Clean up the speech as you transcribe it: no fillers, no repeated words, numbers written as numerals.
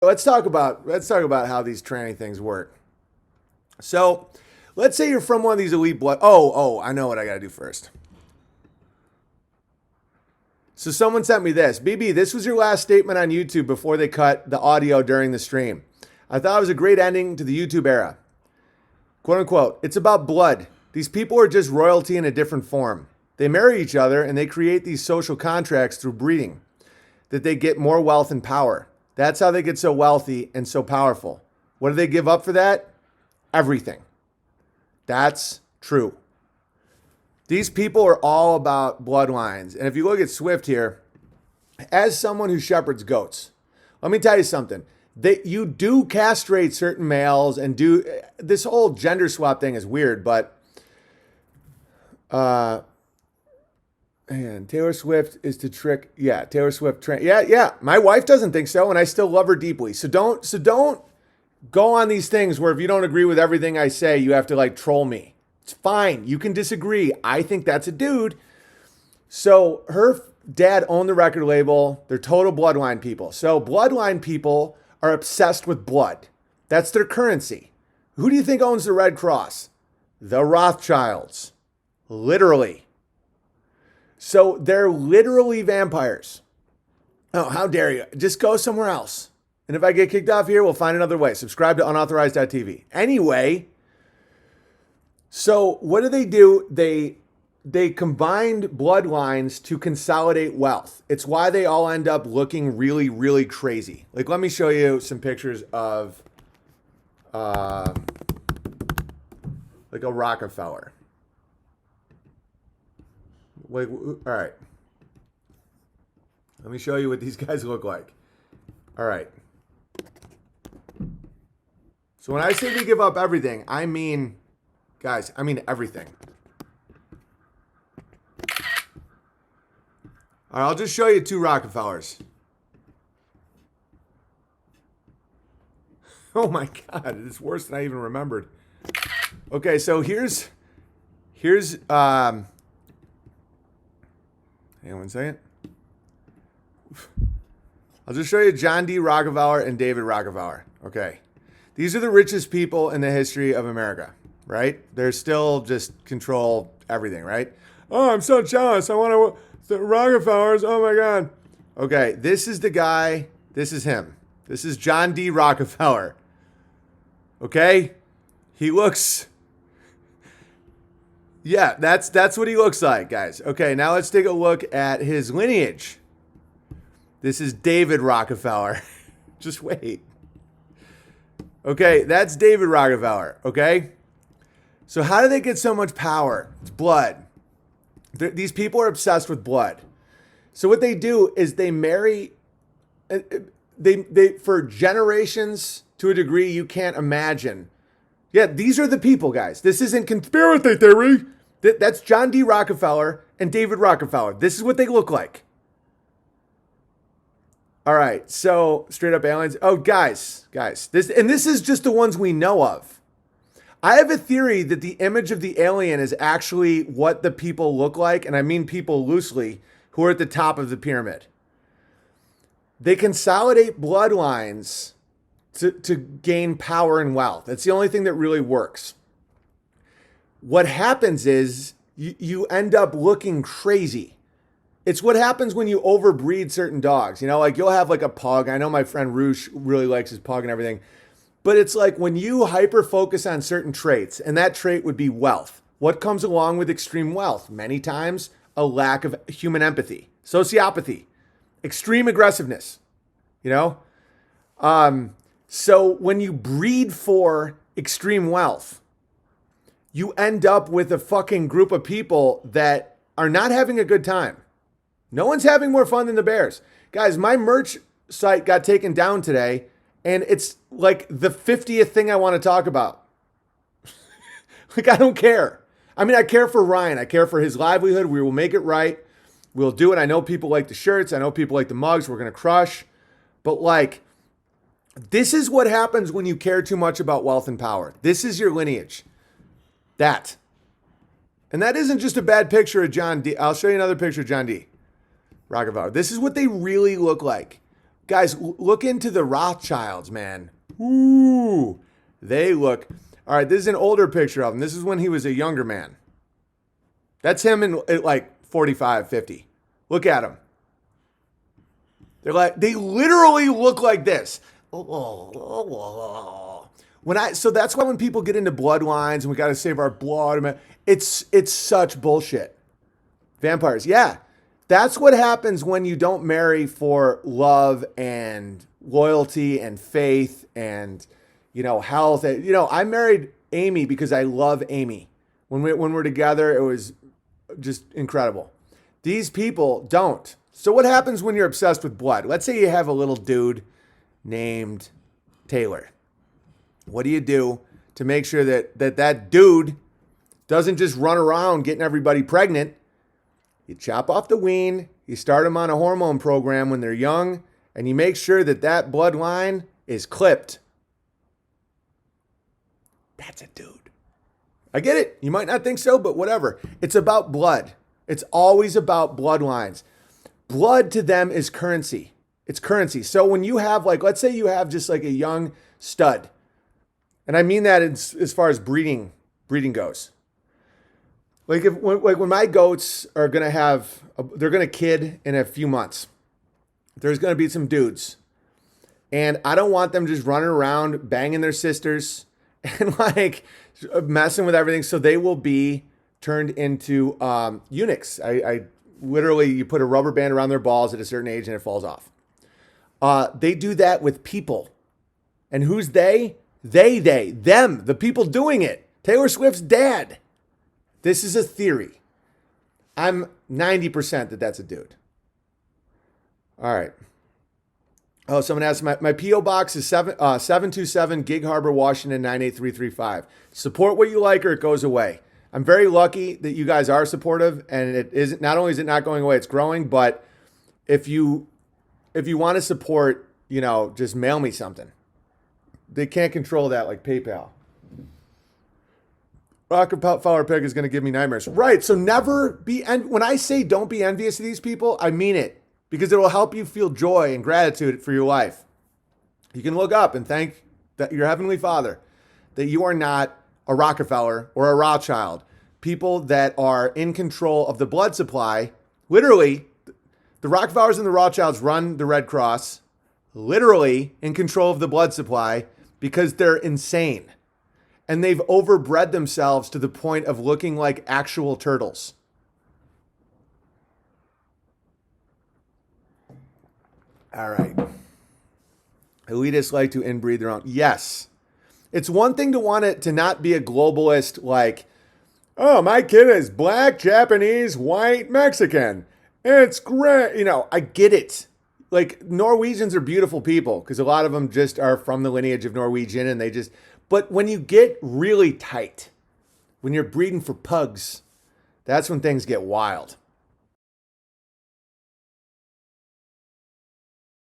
let's talk about how these tranny things work. So, let's say you're from one of these elite blood. Oh, I know what I got to do first. So someone sent me this. BB, this was your last statement on YouTube before they cut the audio during the stream. I thought it was a great ending to the YouTube era. Quote unquote, it's about blood. These people are just royalty in a different form. They marry each other and they create these social contracts through breeding that they get more wealth and power. That's how they get so wealthy and so powerful. What do they give up for that? Everything. That's true. These people are all about bloodlines. And if you look at Swift here, as someone who shepherds goats, let me tell you something. You do castrate certain males and do this whole gender swap thing is weird, but and Taylor Swift is to trick. Yeah, Taylor Swift. Yeah. My wife doesn't think so, and I still love her deeply. So don't go on these things where if you don't agree with everything I say, you have to like troll me. It's fine. You can disagree. I think that's a dude. So her dad owned the record label. They're total bloodline people. So bloodline people are obsessed with blood. That's their currency. Who do you think owns the Red Cross? The Rothschilds. Literally. So they're literally vampires. Oh, how dare you? Just go somewhere else. And if I get kicked off here, we'll find another way. Subscribe to unauthorized.tv. Anyway, so what do? They combined bloodlines to consolidate wealth. It's why they all end up looking really, really crazy. Like, let me show you some pictures of like a Rockefeller. Like, all right. Let me show you what these guys look like. All right. So when I say we give up everything, I mean, guys, I mean everything. All right, I'll just show you two Rockefellers. Oh my God, it's worse than I even remembered. Okay, so here's hang on one second. I'll just show you John D. Rockefeller and David Rockefeller. Okay. These are the richest people in the history of America, right? They're still just control everything, right? Oh, I'm so jealous. I want to, the Rockefellers. Oh my God. Okay. This is the guy. This is him. This is John D. Rockefeller. Okay. He looks, yeah, that's what he looks like, guys. Okay. Now let's take a look at his lineage. This is David Rockefeller. Just wait. Okay, that's David Rockefeller, okay? So how do they get so much power? It's blood. These people are obsessed with blood. So what they do is they marry, they for generations to a degree you can't imagine. Yeah, these are the people, guys. This isn't conspiracy theory. That's John D. Rockefeller and David Rockefeller. This is what they look like. All right, so straight up aliens. Oh, guys, this is just the ones we know of. I have a theory that the image of the alien is actually what the people look like, and I mean people loosely, who are at the top of the pyramid. They consolidate bloodlines to gain power and wealth. That's the only thing that really works. What happens is you end up looking crazy. It's what happens when you overbreed certain dogs. You know, like you'll have like a pug. I know my friend Roosh really likes his pug and everything. But it's like when you hyper focus on certain traits, and that trait would be wealth. What comes along with extreme wealth? Many times, a lack of human empathy, sociopathy, extreme aggressiveness, you know? So when you breed for extreme wealth, you end up with a fucking group of people that are not having a good time. No one's having more fun than the Bears. Guys, my merch site got taken down today, and it's like the 50th thing I want to talk about. Like, I don't care. I mean, I care for Ryan. I care for his livelihood. We will make it right. We'll do it. I know people like the shirts. I know people like the mugs. We're going to crush. But, like, this is what happens when you care too much about wealth and power. This is your lineage. That. And that isn't just a bad picture of John D. I'll show you another picture of John D. Rockefeller. This is what they really look like. Guys, look into the Rothschilds, man. Ooh, they look. All right, this is an older picture of him. This is when he was a younger man. That's him at like 45, 50. Look at him. They literally look like this. So that's why when people get into bloodlines and we got to save our blood, it's such bullshit. Vampires, yeah. That's what happens when you don't marry for love and loyalty and faith and, health. I married Amy because I love Amy. When we're together, it was just incredible. These people don't. So what happens when you're obsessed with blood? Let's say you have a little dude named Taylor. What do you do to make sure that dude doesn't just run around getting everybody pregnant? You chop off the wean, you start them on a hormone program when they're young, and you make sure that bloodline is clipped. That's a dude. I get it. You might not think so, but whatever. It's about blood. It's always about bloodlines. Blood to them is currency. It's currency. So when you have let's say you have just like a young stud, and I mean that as far as breeding goes. When my goats are going to they're going to kid in a few months. There's going to be some dudes. And I don't want them just running around banging their sisters and messing with everything. So they will be turned into eunuchs. I literally, you put a rubber band around their balls at a certain age and it falls off. They do that with people. And who's they? Them, the people doing it. Taylor Swift's dad. This is a theory. I'm 90% that's a dude. All right. Oh, someone asked, my P.O. Box is 727 Gig Harbor, Washington, 98335. Support what you like or it goes away. I'm very lucky that you guys are supportive, and it isn't. Not only is it not going away, it's growing. But if you want to support, just mail me something. They can't control that like PayPal. Rockefeller Pig is going to give me nightmares. Right. So never be. And when I say don't be envious of these people, I mean it, because it will help you feel joy and gratitude for your life. You can look up and thank your Heavenly Father that you are not a Rockefeller or a Rothschild. People that are in control of the blood supply. Literally, the Rockefellers and the Rothschilds run the Red Cross, literally in control of the blood supply because they're insane. And they've overbred themselves to the point of looking like actual turtles. All right. Elitists like to inbreed their own. Yes. It's one thing to want it to not be a globalist like, oh, my kid is black, Japanese, white, Mexican. It's great. I get it. Norwegians are beautiful people because a lot of them just are from the lineage of Norwegian and but when you get really tight, when you're breeding for pugs, that's when things get wild.